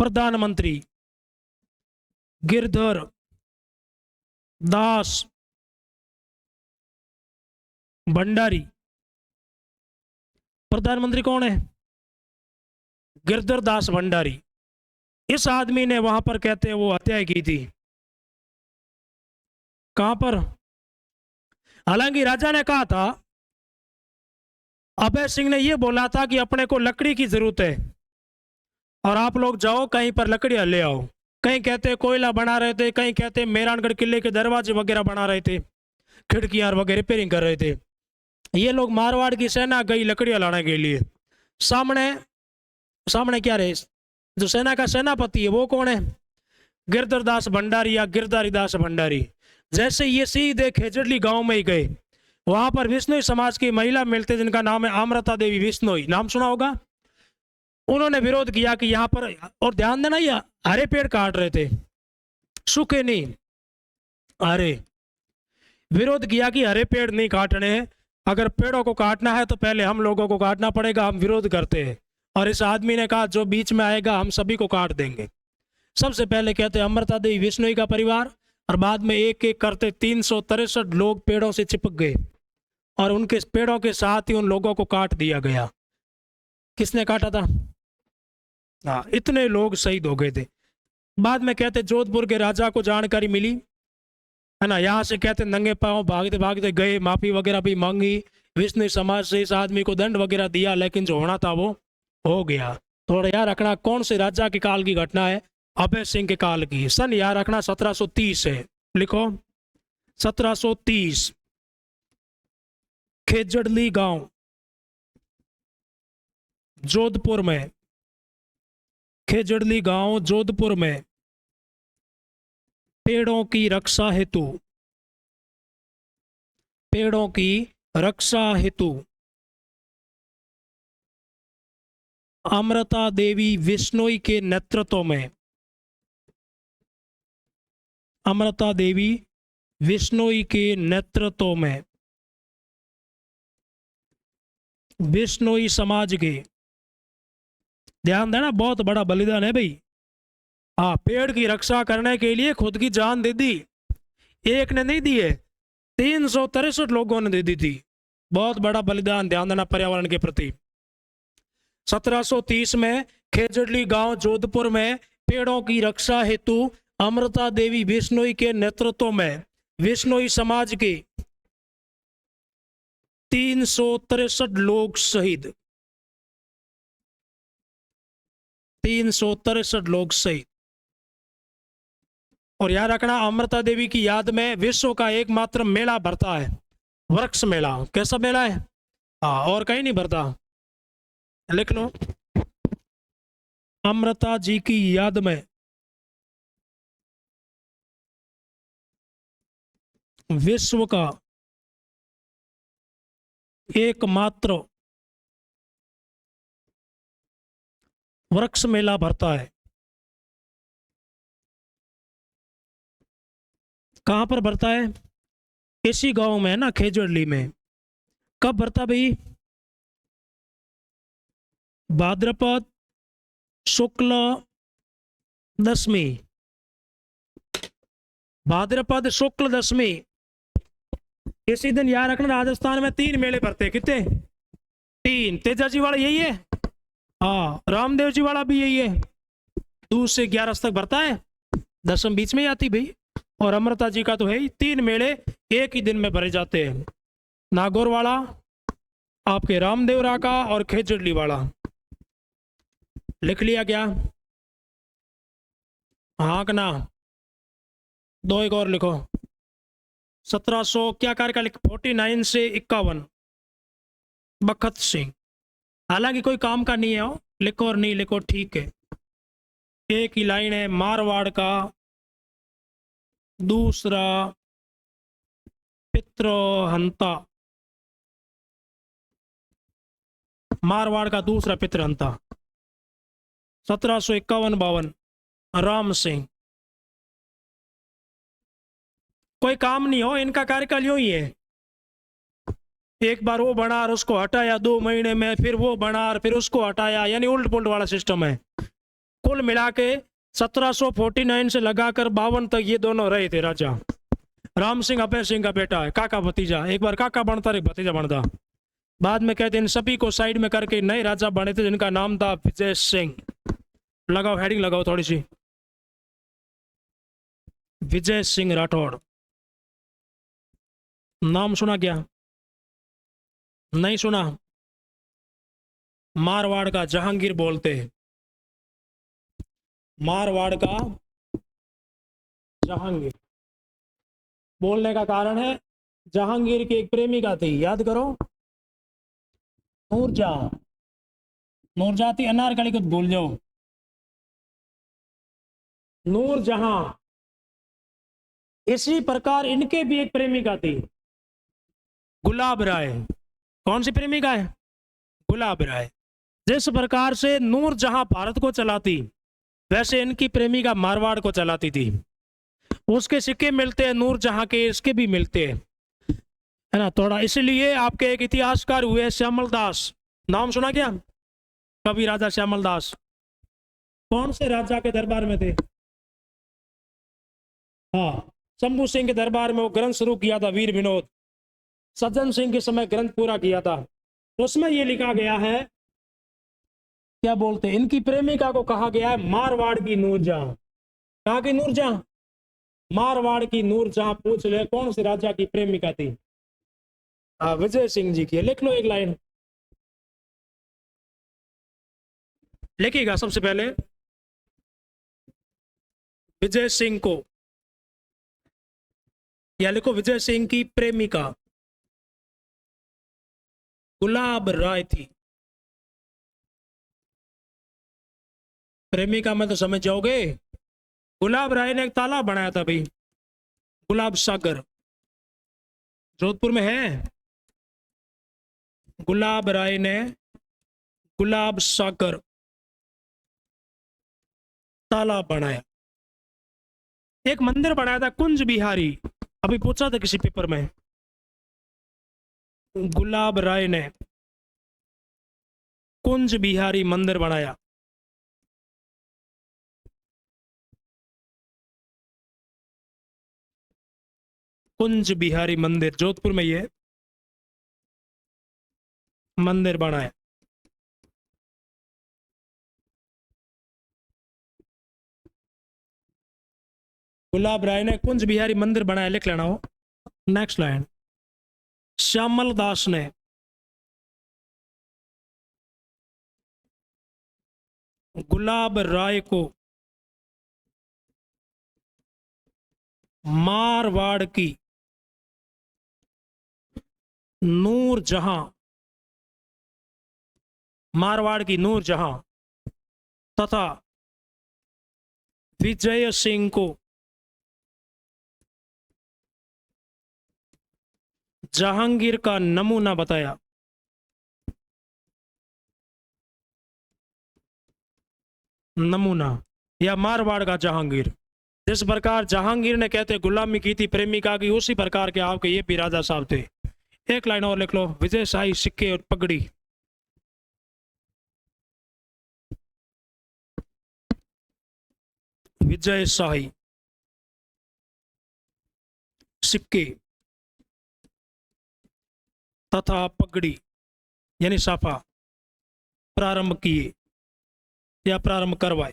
S1: प्रधानमंत्री गिरधर दास भंडारी। प्रधानमंत्री कौन है? गिरधर दास भंडारी। इस आदमी ने वहां पर कहते हैं वो हत्या की थी। कहां पर? हालांकि राजा ने कहा था, अभय सिंह ने यह बोला था कि अपने को लकड़ी की जरूरत है और आप लोग जाओ कहीं पर लकड़ियां ले आओ। कहीं कहते कोयला बना रहे थे, कहीं कहते मेहरानगढ़ किले के दरवाजे वगैरह बना रहे थे, खिड़कियां वगैरह रिपेयरिंग कर रहे थे। ये लोग मारवाड़ की सेना गई लकड़ियां लाने के लिए। सामने सामने क्या रहे? जो सेना का सेनापति है वो कौन है? गिरधर दास भंडारी या गिरधारी दास भंडारी। जैसे ये सीधे खेजड़ली गांव में ही गए, वहां पर विष्णोई समाज की महिला मिलते जिनका नाम है अमृता देवी विष्णोई, नाम सुना होगा। उन्होंने विरोध किया कि यहाँ पर, और ध्यान देना ये हरे पेड़ काट रहे थे, सूखे नहीं, हरे। विरोध किया कि हरे पेड़ नहीं काटने हैं, अगर पेड़ों को काटना है तो पहले हम लोगों को काटना पड़ेगा, हम विरोध करते हैं। और इस आदमी ने कहा जो बीच में आएगा हम सभी को काट देंगे। सबसे पहले कहते अमृता देवी विष्णोई का परिवार, और बाद में एक एक करते 363 लोग पेड़ों से चिपक गए और उनके पेड़ों के साथ ही उन लोगों को काट दिया गया। किसने काटा था? हाँ, इतने लोग शहीद हो गए थे। बाद में कहते जोधपुर के राजा को जानकारी मिली, है ना, यहाँ से कहते नंगे पांव भागते भागते गए, माफी वगैरह भी मांगी, विष्णु समाज से इस आदमी को दंड वगैरह दिया, लेकिन जो होना था वो हो गया। थोड़ा याद रखना कौन से राजा के काल की घटना है? अभय सिंह के काल की। सन याद रखना 1730 है, लिखो 1730। खेजड़ली गांव जोधपुर में, खेजड़ली गांव जोधपुर में पेड़ों की रक्षा हेतु, पेड़ों की रक्षा हेतु अमृता देवी विष्णोई के नेतृत्व में, अमृता देवी विष्णोई के नेतृत्व में विष्णोई समाज के, ध्यान देना बहुत बड़ा बलिदान है भाई। हाँ, पेड़ की रक्षा करने के लिए खुद की जान दे दी। एक ने नहीं दी है, 363 लोगों ने दे दी थी। बहुत बड़ा बलिदान, ध्यान देना पर्यावरण के प्रति। 1730 में खेजड़ली गांव जोधपुर में पेड़ों की रक्षा हेतु अमृता देवी विष्णोई के नेतृत्व में विष्णोई समाज के 363 लोग शहीद, 363 लोग शहीद। और याद रखना अमृता देवी की याद में विश्व का एकमात्र मेला भरता है, वृक्ष मेला। कैसा मेला है? हाँ, और कहीं नहीं भरता, लिख लो। अमृता जी की याद में विश्व का एकमात्र वृक्ष मेला भरता है। कहां पर भरता है? इसी गांव में है ना, खेजड़ली में। कब भरता भाई? भाद्रपद शुक्ल दशमी, भाद्रपद शुक्ल दशमी। इसी दिन याद रखना राजस्थान में 3 मेले भरते। कितने? 3। तेजा जी वाला यही है, हाँ, रामदेव जी वाला भी यही है। 2 से 11 तक भरता है, दशम बीच में ही आती भाई। और अमृता जी का तो है ही। 3 मेले एक ही दिन में भरे जाते हैं, नागौर वाला, आपके रामदेवरा का, और खेजड़ली वाला। लिख लिया क्या? हाँ कि ना? दो एक और लिखो। 1700 क्या कार्यकाल? 49 से 51, बखत सिंह। हालांकि कोई काम का नहीं है हो, लिखो और नहीं लिखो ठीक है। एक ही लाइन है, मारवाड़ का दूसरा पितृहंता, मारवाड़ का दूसरा पितृहंता 1751-52, राम सिंह। कोई काम नहीं हो, इनका कार्यकाल यूं ही है, एक बार वो बना और उसको हटाया, 2 महीने में फिर वो बना और फिर उसको हटाया, यानी उल्ट पुल्ट वाला सिस्टम है। कुल मिला के 1749 से लगाकर 52 तक ये दोनों रहे थे राजा। राम सिंह अभय सिंह का बेटा है, काका भतीजा, एक बार काका बनता एक भतीजा बनता। बाद में कहते हैं इन सभी को साइड में करके नए राजा बने थे जिनका नाम था विजय सिंह। लगाओ हेडिंग लगाओ थोड़ी सी, विजय सिंह राठौड़। नाम सुना क्या? नहीं सुना? मारवाड़ का जहांगीर बोलते हैं, मारवाड़ का जहांगीर बोलने का कारण है जहांगीर की एक प्रेमिका थी, याद करो, नूरजहां। नूरजहां थी अनारकली को भूल जाओ, नूरजहां। इसी प्रकार इनके भी एक प्रेमिका थी, गुलाब राय। कौन सी प्रेमिका है? गुलाब राय। जिस प्रकार से नूरजहां भारत को चलाती, वैसे इनकी प्रेमिका मारवाड़ को चलाती थी। उसके सिक्के मिलते हैं नूरजहां के, इसके भी मिलते हैं, है ना थोड़ा। इसलिए आपके एक इतिहासकार हुए श्यामल दास, नाम सुना क्या? कवि राजा श्यामल दास। कौन से राजा के दरबार में थे? हाँ, शंभू सिंह के दरबार में वो ग्रंथ शुरू किया था, वीर विनोद। सज्जन सिंह के समय ग्रंथ पूरा किया था। उसमें ये लिखा गया है, क्या बोलते हैं, इनकी प्रेमिका को कहा गया है मारवाड़ की नूरजहां। कहाँ की नूरजहां? मारवाड़ की नूरजहां। पूछ ले कौन से राजा की प्रेमिका थी? विजय सिंह जी की। लिख लो एक लाइन, लिखिएगा सबसे पहले विजय सिंह को, या लिखो विजय सिंह की प्रेमिका गुलाब राय थी। प्रेमिका में तो समझ जाओगे। गुलाब राय ने एक तालाब बनाया था भाई, गुलाब सागर, जोधपुर में है। गुलाब राय ने गुलाब सागर तालाब बनाया। एक मंदिर बनाया था कुंज बिहारी, अभी पूछा था किसी पेपर में। गुलाब राय ने कुंज बिहारी मंदिर बनाया। कुंज बिहारी मंदिर जोधपुर में ये मंदिर बनाया। गुलाब राय ने कुंज बिहारी मंदिर बनाया, लिख लेना हो। नेक्स्ट लाइन, श्यामल दास ने गुलाब राय को मारवाड़ की नूरजहां, मारवाड़ की नूरजहां तथा विजय सिंह को जहांगीर का नमूना बताया। नमूना या मारवाड़ का जहांगीर। जिस प्रकार जहांगीर ने कहते गुलामी की थी प्रेमिका की, उसी प्रकार के आपके ये भी राजा साहब थे। एक लाइन और लिख लो, विजय शाही सिक्के और पगड़ी। विजय शाही सिक्के तथा पगड़ी यानी साफा प्रारंभ किए या प्रारंभ करवाए।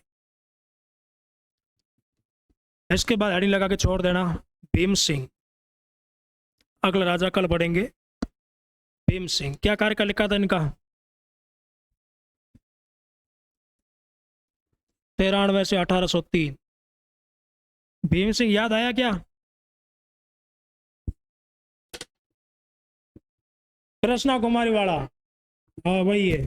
S1: इसके बाद हेडिंग लगा के छोड़ देना, भीम सिंह। अगला राजा कल पढ़ेंगे, भीम सिंह। क्या कार्य का लिखा था इनका? 93 से 1803। भीम सिंह याद आया क्या? कृष्णा कुमारी वाला, हाँ वही है।